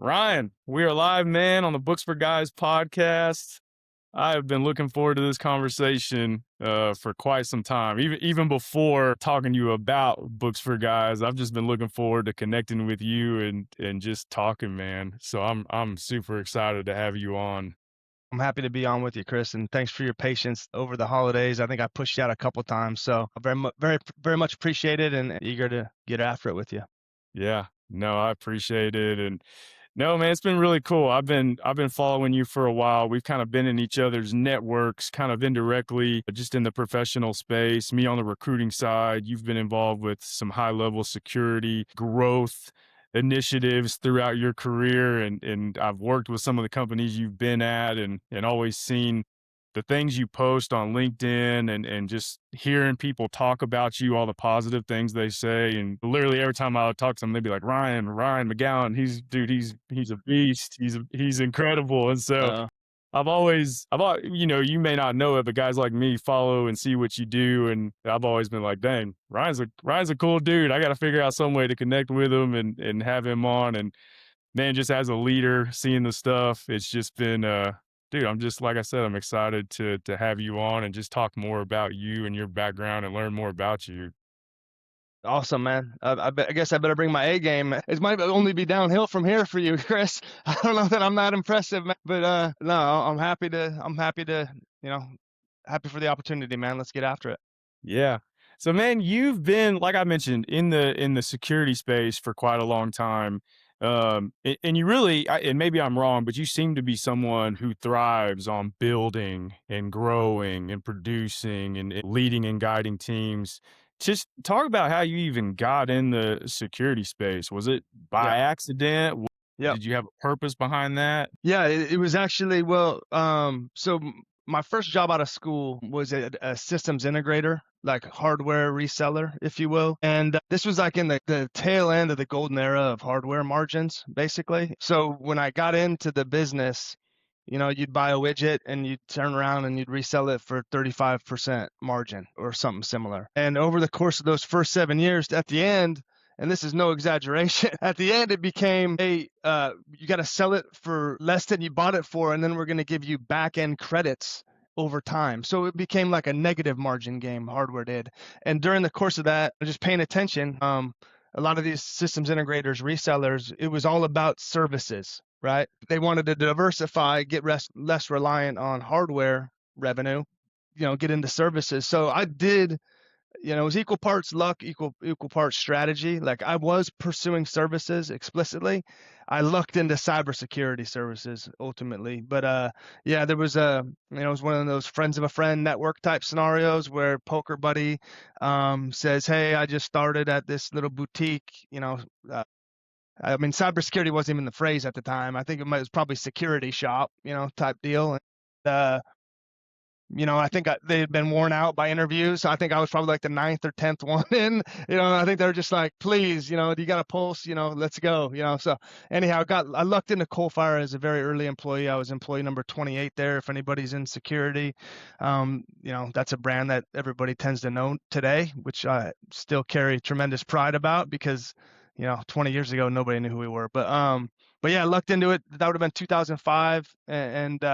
Ryan, we are live, man, on the Books4Guys podcast. I have been looking forward to this conversation for quite some time. Even before talking to you about Books4Guys, I've just been looking forward to connecting with you and just talking, man. So I'm super excited to have you on. I'm happy to be on with you, Chris, and thanks for your patience over the holidays. I think I pushed you out a couple times, so I very much appreciate it and eager to get after it with you. Yeah, no, I appreciate it. And no, man, it's been really cool. I've been following you for a while. We've kind of been in each other's networks, kind of indirectly, just in the professional space. Me on the recruiting side, you've been involved with some high level security growth initiatives throughout your career, and I've worked with some of the companies you've been at, and always seen the things you post on LinkedIn, and just hearing people talk about you, all the positive things they say. And literally every time I would talk to them, they'd be like, Ryan McGowan, he's a beast. He's incredible. And so Uh, you may not know it, but guys like me follow and see what you do. And I've always been like, dang, Ryan's a cool dude. I got to figure out some way to connect with him and have him on. And man, just as a leader, seeing the stuff, it's just been, dude, I'm just, like I said, I'm excited to have you on and just talk more about you and your background and learn more about you. awesome, man. I guess I better bring my A game. It might only be downhill from here for you, Chris. I don't know that I'm that impressive, man, but no, I'm happy to, you know, happy for the opportunity, man. Let's get after it. Yeah. So man, you've been, like I mentioned, in the security space for quite a long time. And you really, and maybe I'm wrong, but you seem to be someone who thrives on building and growing and producing and leading and guiding teams. Just talk about how you even got in the security space. Was it Yeah. by accident? Yep. Did you have a purpose behind that? Yeah, it was actually my first job out of school was a systems integrator, like hardware reseller, if you will. And this was like in the tail end of the golden era of hardware margins, basically. So when I got into the business, you'd buy a widget and you'd turn around and you'd resell it for 35% margin or something similar. And over the course of those first 7 years, at the end, and this is no exaggeration, at the end it became you got to sell it for less than you bought it for, and then we're going to give you back end credits over time. So it became like a negative margin game, hardware did. And during the course of that, just paying attention, a lot of these systems integrators, resellers, it was all about services, right? They wanted to diversify, get less reliant on hardware revenue, get into services. So I did, it was equal parts luck, equal parts strategy. Like I was pursuing services explicitly. I lucked into cybersecurity services ultimately. But yeah, there was it was one of those friends of a friend network type scenarios where poker buddy says, "Hey, I just started at this little boutique, I mean, cybersecurity wasn't even the phrase at the time. I think it was probably security shop, type deal." And I think they had been worn out by interviews. So I think I was probably like the ninth or 10th one in, I think they're just like, please, do you got a pulse, let's go, So anyhow, I lucked into Coalfire as a very early employee. I was employee number 28 there. If anybody's in security, that's a brand that everybody tends to know today, which I still carry tremendous pride about because, 20 years ago, nobody knew who we were. But yeah, I lucked into it. That would have been 2005. And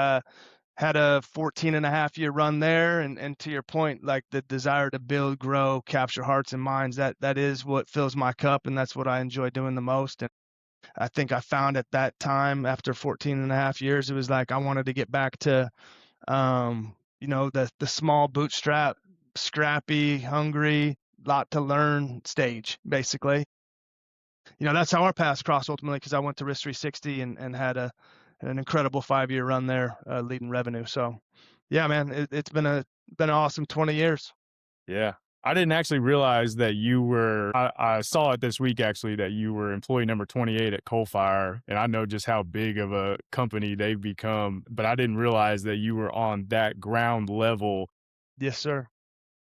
had a 14 and a half year run there. And to your point, like the desire to build, grow, capture hearts and minds, that is what fills my cup. And that's what I enjoy doing the most. And I think I found at that time, after 14 and a half years, it was like I wanted to get back to, the small bootstrap, scrappy, hungry, lot to learn stage, basically. That's how our paths crossed ultimately, because I went to Risk 360 and had an incredible 5-year run there, leading revenue. So yeah, man, it's been an awesome 20 years. Yeah. I didn't actually realize that I saw it this week actually, that you were employee number 28 at Coalfire. And I know just how big of a company they've become, but I didn't realize that you were on that ground level Yes, sir.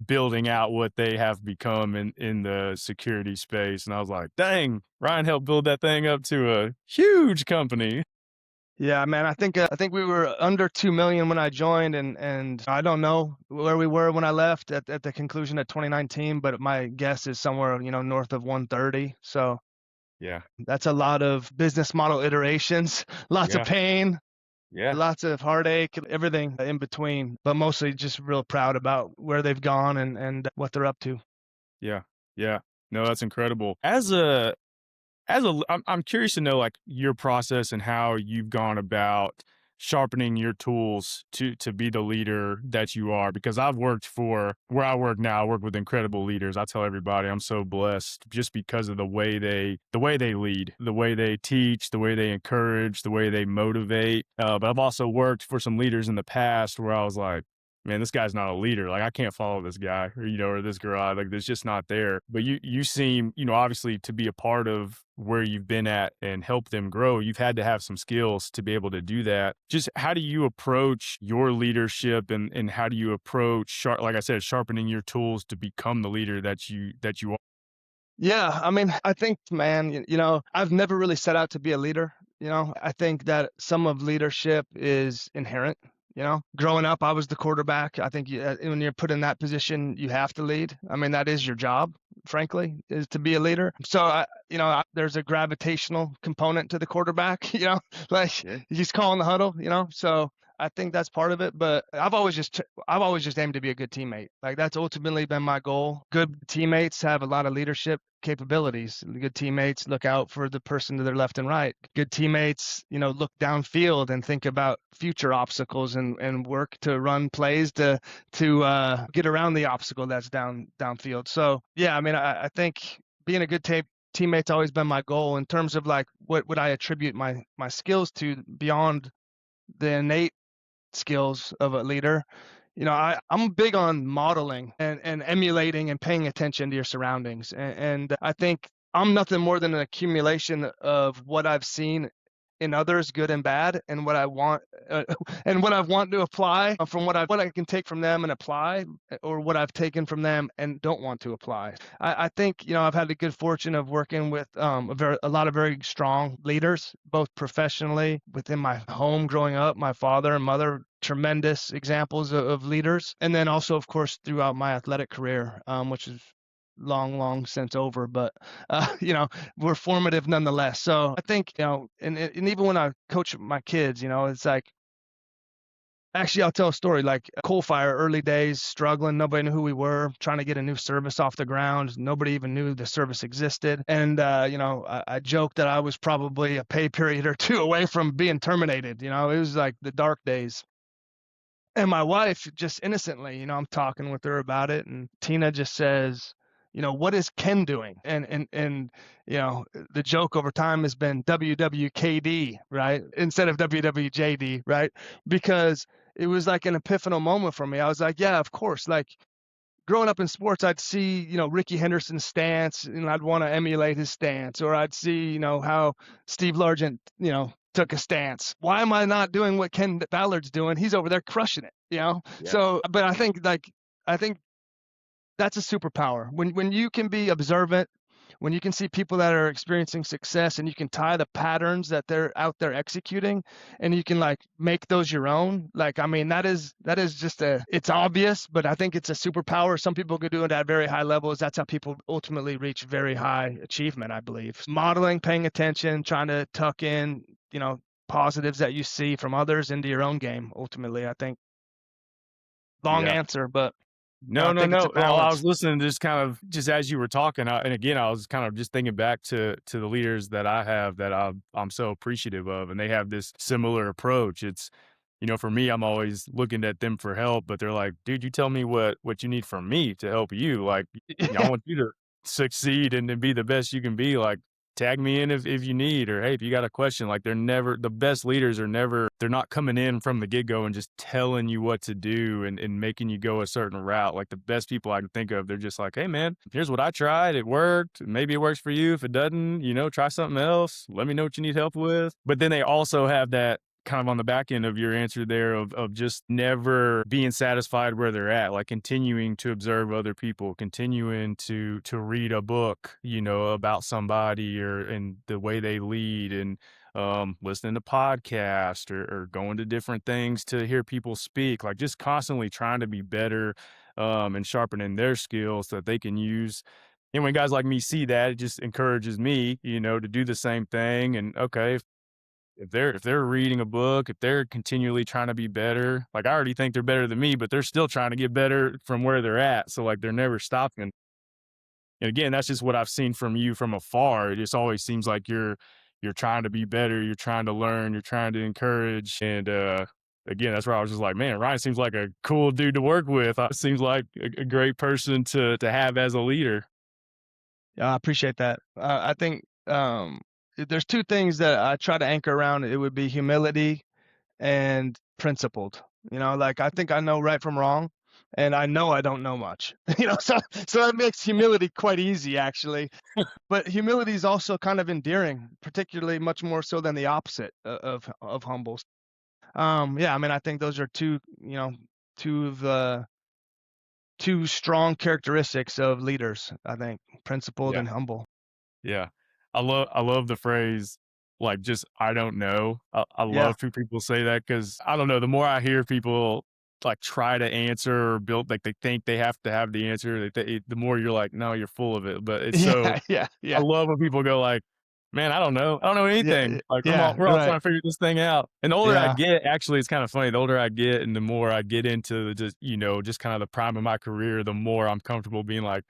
building out what they have become in the security space. And I was like, dang, Ryan helped build that thing up to a huge company. Yeah, man, I think we were under 2 million when I joined, and I don't know where we were when I left at the conclusion of 2019, but my guess is somewhere, north of 130. So Yeah. That's a lot of business model iterations, lots of Yeah. pain, Yeah. lots of heartache, everything in between, but mostly just real proud about where they've gone and what they're up to. Yeah. Yeah. No, that's incredible. I'm curious to know like your process and how you've gone about sharpening your tools to be the leader that you are, because I've worked for where I work now. I work with incredible leaders. I tell everybody I'm so blessed just because of the way they lead, the way they teach, the way they encourage, the way they motivate. But I've also worked for some leaders in the past where I was like, man, this guy's not a leader. Like I can't follow this guy or this girl. Like it's just not there. But you seem, obviously to be a part of where you've been at and help them grow. You've had to have some skills to be able to do that. Just how do you approach your leadership and how do you approach like I said, sharpening your tools to become the leader that you are? Yeah, I mean, I think, man, I've never really set out to be a leader. I think that some of leadership is inherent. Growing up, I was the quarterback. I think when you're put in that position, you have to lead. I mean, that is your job, frankly, is to be a leader. So, there's a gravitational component to the quarterback, like Yeah. he's calling the huddle, So I think that's part of it, but I've always just aimed to be a good teammate. Like that's ultimately been my goal. Good teammates have a lot of leadership capabilities. Good teammates look out for the person to their left and right. Good teammates, look downfield and think about future obstacles and work to run plays to get around the obstacle that's downfield. So yeah, I mean, I think being a good teammate's always been my goal. In terms of like what would I attribute my skills to beyond the innate skills of a leader. I'm big on modeling and emulating and paying attention to your surroundings. And I think I'm nothing more than an accumulation of what I've seen in others, good and bad, and what I want and what I want to apply from what I can take from them and apply, or what I've taken from them and don't want to apply. I think I've had the good fortune of working with a lot of very strong leaders, both professionally within my home growing up. My father and mother, tremendous examples of leaders, and then also, of course, throughout my athletic career, which is long since over, but were formative nonetheless. So I think, and even when I coach my kids, it's like, actually, I'll tell a story like a coal fire, early days, struggling. Nobody knew who we were, trying to get a new service off the ground. Nobody even knew the service existed. And, I joked that I was probably a pay period or two away from being terminated. It was like the dark days. And my wife just innocently, I'm talking with her about it, and Tina just says, what is Ken doing? And the joke over time has been WWKD, right? Instead of WWJD, right? Because it was like an epiphanal moment for me. I was like, yeah, of course. Like growing up in sports, I'd see, Ricky Henderson's stance and I'd want to emulate his stance, or I'd see, how Steve Largent, took a stance. Why am I not doing what Ken Ballard's doing? He's over there crushing it. Yeah. So, but I think that's a superpower when you can be observant, when you can see people that are experiencing success and you can tie the patterns that they're out there executing, and you can like make those your own. Like, I mean, that is just it's obvious, but I think it's a superpower. Some people can do it at very high levels. That's how people ultimately reach very high achievement, I believe. Modeling, paying attention, trying to tuck in, positives that you see from others into your own game. Ultimately, I think. Long Yeah. answer, but No, I no, think it's a no. Well, I was balance. listening to just kind of just as you were talking, and again, I was kind of just thinking back to the leaders that I have that I'm so appreciative of, and they have this similar approach. It's, for me, I'm always looking at them for help, but they're like, dude, you tell me what you need from me to help you. Like, I want you to succeed and to be the best you can be. Like, tag me in if you need, or hey, if you got a question. Like, the best leaders are never, they're not coming in from the get-go and just telling you what to do and making you go a certain route. Like the best people I can think of, they're just like, hey man, here's what I tried, it worked, maybe it works for you. If it doesn't, try something else, let me know what you need help with. But then they also have that kind of on the back end of your answer there of just never being satisfied where they're at, like continuing to observe other people, continuing to read a book, about somebody or and the way they lead, and listening to podcasts or going to different things to hear people speak, like just constantly trying to be better, and sharpening their skills so that they can use And when guys like me see that, it just encourages me, to do the same thing. And okay, if they're reading a book, if they're continually trying to be better, like I already think they're better than me, but they're still trying to get better from where they're at. So like they're never stopping. And again, that's just what I've seen from you from afar. It just always seems like you're trying to be better, you're trying to learn, you're trying to encourage. And again, that's where I was just like, man, Ryan seems like a cool dude to work with. Seems like a great person to have as a leader. Yeah, I appreciate that. I think there's two things that I try to anchor around. It would be humility and principled. Like I think I know right from wrong, and I know I don't know much. So that makes humility quite easy actually. But humility is also kind of endearing, particularly much more so than the opposite of humble. Yeah, I mean, I think those are two of the two strong characteristics of leaders. I think principled Yeah. and humble. Yeah. I love the phrase, like, just, "I don't know." I Yeah, love when people say that because I don't know, the more I hear people, like, try to answer or build like, they think they have to have the answer, the more you're like, "No, you're full of it." But it's so yeah, yeah, I yeah, love when people go like, "Man, I don't know. I don't know yeah, anything." Like, yeah. we're all Right. trying to figure this thing out. And the older I Yeah, get, actually, it's kinda funny, the older I get and the more I get into just, just kinda the prime of my career, the more I'm comfortable being like,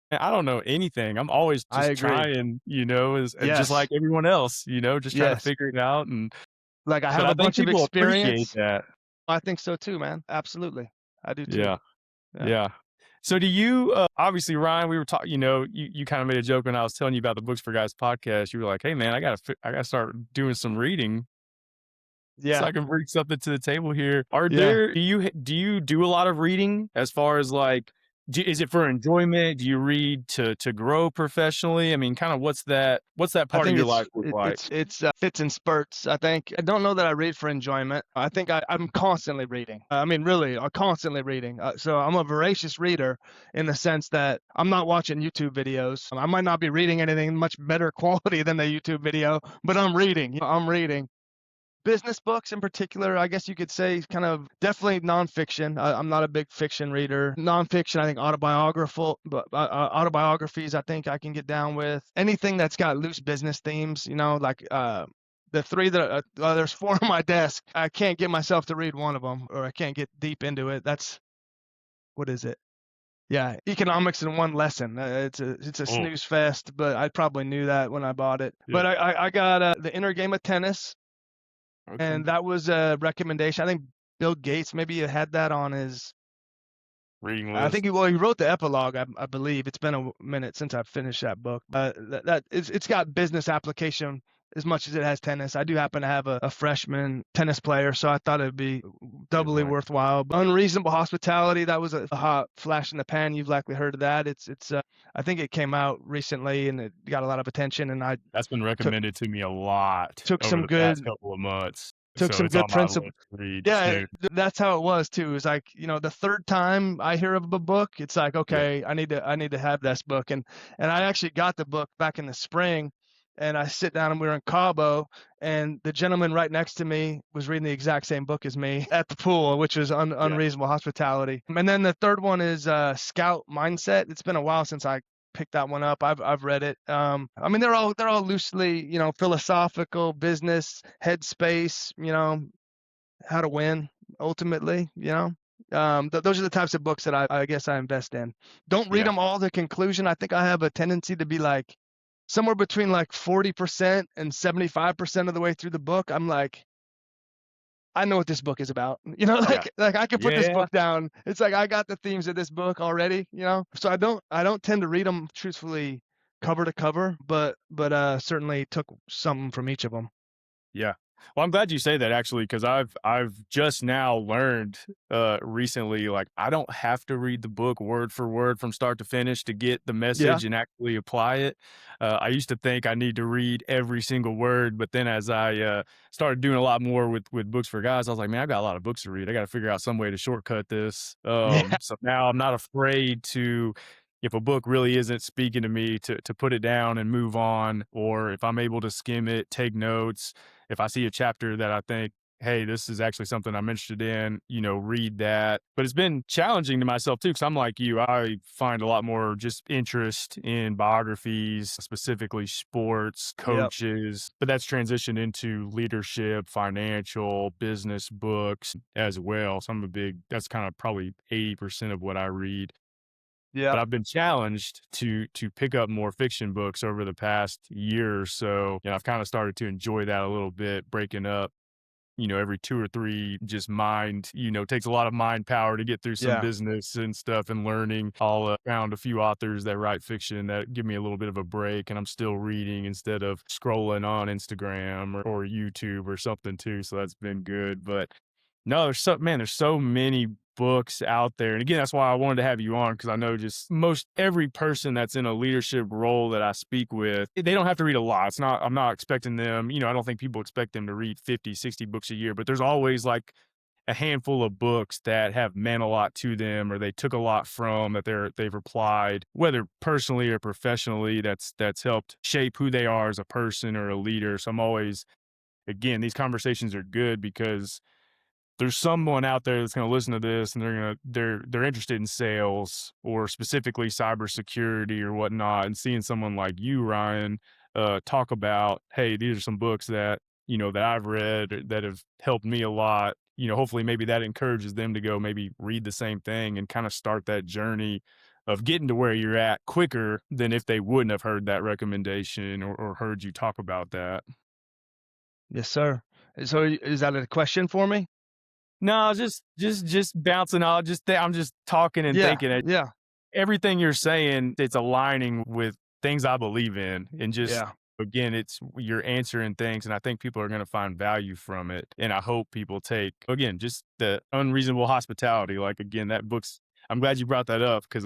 I don't know anything. I'm always I just agree. trying, as just Yes, like everyone else, just trying to yes. figure it out. And Like I but have I a think bunch of people appreciate experience. that. I think so too, man. Absolutely. I do too. Yeah, Yeah. yeah. So do you? Obviously, Ryan, we were talking. You kind of made a joke when I was telling you about the Books for Guys podcast. You were like, "Hey, man, I gotta start doing some reading so Yeah. I can bring something to the table here." Are Yeah. there do you do a lot of reading as far as like is it for enjoyment? Do you read to grow professionally? I mean, kind of what's that I part of think your it's life look it, like? it's fits in spurts. I think I don't know that I read for enjoyment. I think I'm constantly reading. I mean, really, I'm constantly reading. So I'm a voracious reader in the sense that I'm not watching YouTube videos. I might not be reading anything much better quality than the YouTube video, but I'm reading. I'm reading. Business books in particular, I guess you could say, kind of definitely nonfiction. I'm not a big fiction reader. Nonfiction, I think autobiographical, but autobiographies, I think I can get down with. Anything that's got loose business themes, like the three that there's four on my desk. I can't get myself to read one of them, or I can't get deep into it. That's what is it? Yeah, economics in one lesson. It's a Oh, snooze fest, but I probably knew that when I bought it. yeah. But I got the inner game of tennis, Okay. and that was a recommendation. I think Bill Gates maybe had that on his. Reading I think list. he wrote the epilogue. I believe it's been a minute since I've finished that book. That it's got business application as much as it has tennis. I do happen to have a freshman tennis player, so I thought it'd be Good doubly one. worthwhile. Unreasonable Hospitality, that was a hot flash in the pan. You've likely heard of that. It's I think it came out recently and it got a lot of attention. And I That's been took recommended to me a lot took over some the past good couple of months. took So some it's on good my principle. list to read Yeah, soon. that's how it was too. It's like, the third time I hear of a book, it's like, Yeah. okay, I need to have this book. And I actually got the book back in the spring, and I sit down and we were in Cabo, and the gentleman right next to me was reading the exact same book as me at the pool, which was Yeah. Unreasonable Hospitality. And then the third one is Scout Mindset. It's been a while since I picked that one up. I've read it. I mean, they're all loosely, philosophical, business, headspace, how to win ultimately. Those are the types of books that I guess I invest in. Don't read Yeah. them all to conclusion. I think I have a tendency to be like somewhere between like 40% and 75% of the way through the book. I'm like, I know what this book is about. Yeah. Like I could put this Yeah. book down. It's like I got the themes of this book already. So I don't tend to read them truthfully cover to cover, but certainly took something from each of them. Yeah. Well, I'm glad you say that actually, because I've just now learned recently, like I don't have to read the book word for word from start to finish to get the Yeah. message and actually apply it. I used to think I need to read every single word, but then as I started doing a lot more with Books for Guys, I was like, man, I've got a lot of books to read. I got to figure out some way to shortcut this. Yeah. So now I'm not afraid to if a book really isn't speaking to me to put it down and move on, or if I'm able to skim it, take notes, if I see a chapter that I think hey, this is actually something I'm interested in, read that. But it's been challenging to myself too, because I'm like you, I find a lot more just interest in biographies, specifically sports, Yep. coaches, but that's transitioned into leadership, financial, business books as well. So that's kind of probably 80% of what I read. But Yep. I've been challenged to pick up more fiction books over the past year or so. I've kind of started to enjoy that a little bit, breaking up every 2 or 3 just takes a lot of mind power to get through some Yeah. business and stuff and learning. I'll found a few authors that write fiction that give me a little bit of a break, and I'm still reading instead of scrolling on Instagram or YouTube or something too, so that's been good. But no, there's so many books out there. And again, that's why I wanted to have you on, because I know just most every person that's in a leadership role that I speak with, they don't have to read a lot. I'm not expecting them, I don't think people expect them to read 50, 60 books a year, but there's always like a handful of books that have meant a lot to them, or they took a lot from that they've applied, whether personally or professionally, that's helped shape who they are as a person or a leader. So I'm always, again, these conversations are good because there's someone out there that's going to listen to this, and they're interested in sales or specifically cybersecurity or whatnot, and seeing someone like you, Ryan, talk about, hey, these are some books that that I've read that have helped me a lot. Hopefully maybe that encourages them to go maybe read the same thing and kind of start that journey of getting to where you're at quicker than if they wouldn't have heard that recommendation or heard you talk about that. Yes, sir. So is that a question for me? No, just bouncing out. I'm just talking and Yeah. thinking it. Yeah. Everything you're saying, it's aligning with things I believe in, and just Yeah. again, it's you're answering things, and I think people are going to find value from it. And I hope people take again just the unreasonable hospitality. Like again, that book's. I'm glad you brought that up because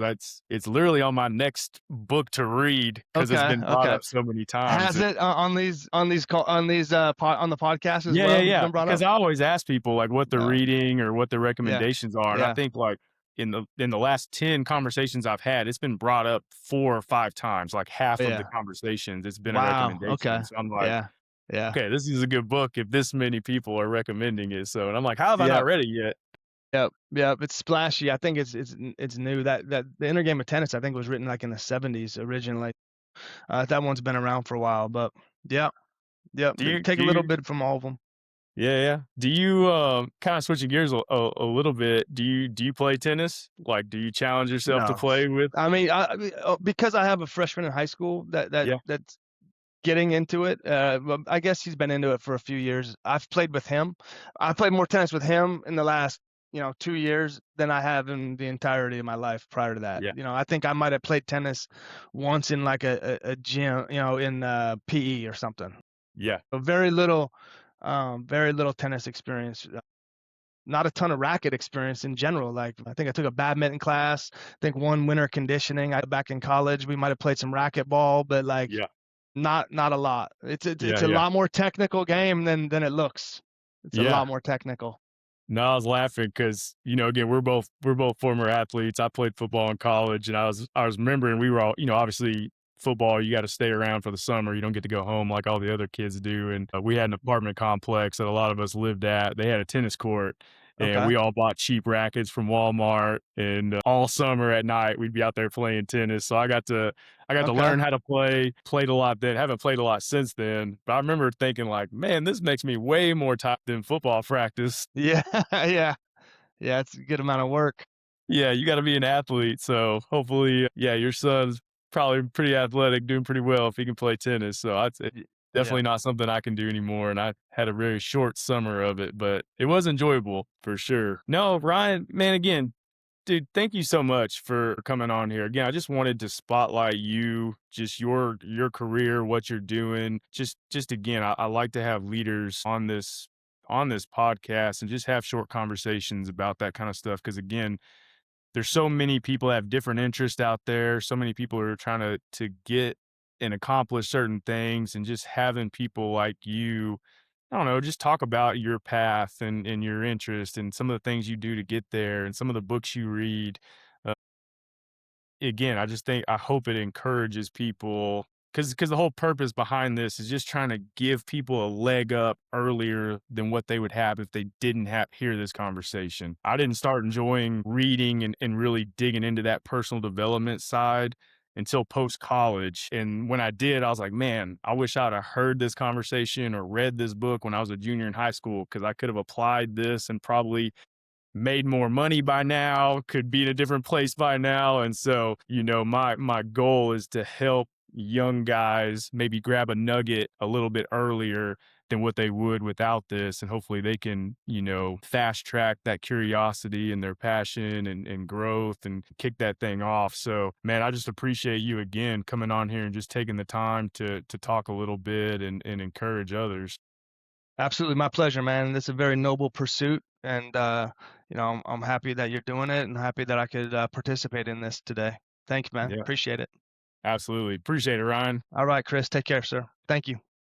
it's literally on my next book to read because it's Okay. been brought Okay. up so many times. Has it on the podcast as Yeah, well? yeah, It's yeah, been brought because up. I always ask people, like, what they're Yeah. reading or what their Yeah. recommendations are, and I Yeah. think, like, in the last 10 conversations I've had, it's been brought up 4 or 5 times, like, half of the Yeah. conversations, it's been a Wow. recommendation, Okay. so I'm like, Yeah. Yeah. "Okay, this is a good book if this many people are recommending it," so and I'm like, "How have I not Yep. read it yet?" Yep. Yep. It's splashy. I think it's new. That the inner game of tennis, I think, was written like in the '70s originally. That one's been around for a while, but yeah. Yep. Do you Take a do little you bit from all of them. Yeah, yeah. Do you, kinda switching gears a little bit, do you play tennis? Like, do you challenge yourself to No. play with Because I have a freshman in high school Yeah, that's getting into it. Well, I guess he's been into it for a few years. I've played with him. I played more tennis with him in the last 2 years than I have in the entirety of my life prior to that. yeah, I think I might have played tennis once in like a gym, in PE or something. yeah, So very little tennis experience. Not a ton of racket experience in general. Like I think I took a badminton class. I think one winter conditioning. Back in college, we might have played some racquetball, but like yeah, not a lot. It's yeah, a yeah, lot more technical game than it looks. It's a yeah. lot more technical. No, I was laughing because again, we're both former athletes. I played football in college, and I was remembering we were all, obviously football. You got to stay around for the summer. You don't get to go home like all the other kids do. And we had an apartment complex that a lot of us lived at. They had a tennis court, and Okay. we all bought cheap rackets from Walmart. And all summer at night, we'd be out there playing tennis. So I got to Okay. learn how to play. Played a lot then. Haven't played a lot since then. But I remember thinking like, man, this makes me way more tired than football practice. Yeah. Yeah. Yeah. It's a good amount of work. Yeah, you gotta be an athlete, so hopefully, yeah, your son's probably pretty athletic, doing pretty well if he can play tennis, so I'd say Yeah. definitely not something I can do anymore, and I had a very short summer of it, but it was enjoyable for sure. No, Ryan, man, again, dude, thank you so much for coming on here. Again, I just wanted to spotlight you, just your career, what you're doing. Just again, I like to have leaders on this podcast and just have short conversations about that kind of stuff. Because again, there's so many people that have different interests out there. So many people are trying to get and accomplish certain things, and just having people like you, I don't know, just talk about your path and your interest and some of the things you do to get there and some of the books you read. Uh, Again, I just think I hope it encourages people. because the whole purpose behind this is just trying to give people a leg up earlier than what they would have if they didn't have hear this conversation. I didn't start enjoying reading and really digging into that personal development side until post college. And when I did, I was like, man, I wish I'd have heard this conversation or read this book when I was a junior in high school, because I could have applied this and probably made more money by now, could be in a different place by now. And so, my goal is to help young guys maybe grab a nugget a little bit earlier than what they would without this. And hopefully they can, fast track that curiosity and their passion and growth and kick that thing off. So, man, I just appreciate you again coming on here and just taking the time to talk a little bit and encourage others. Absolutely, my pleasure, man. It's a very noble pursuit, and I'm happy that you're doing it, and happy that I could participate in this today. Thanks, man. Yeah, Appreciate it. absolutely. Appreciate it, Ryan. All right, Chris. Take care, sir. Thank you.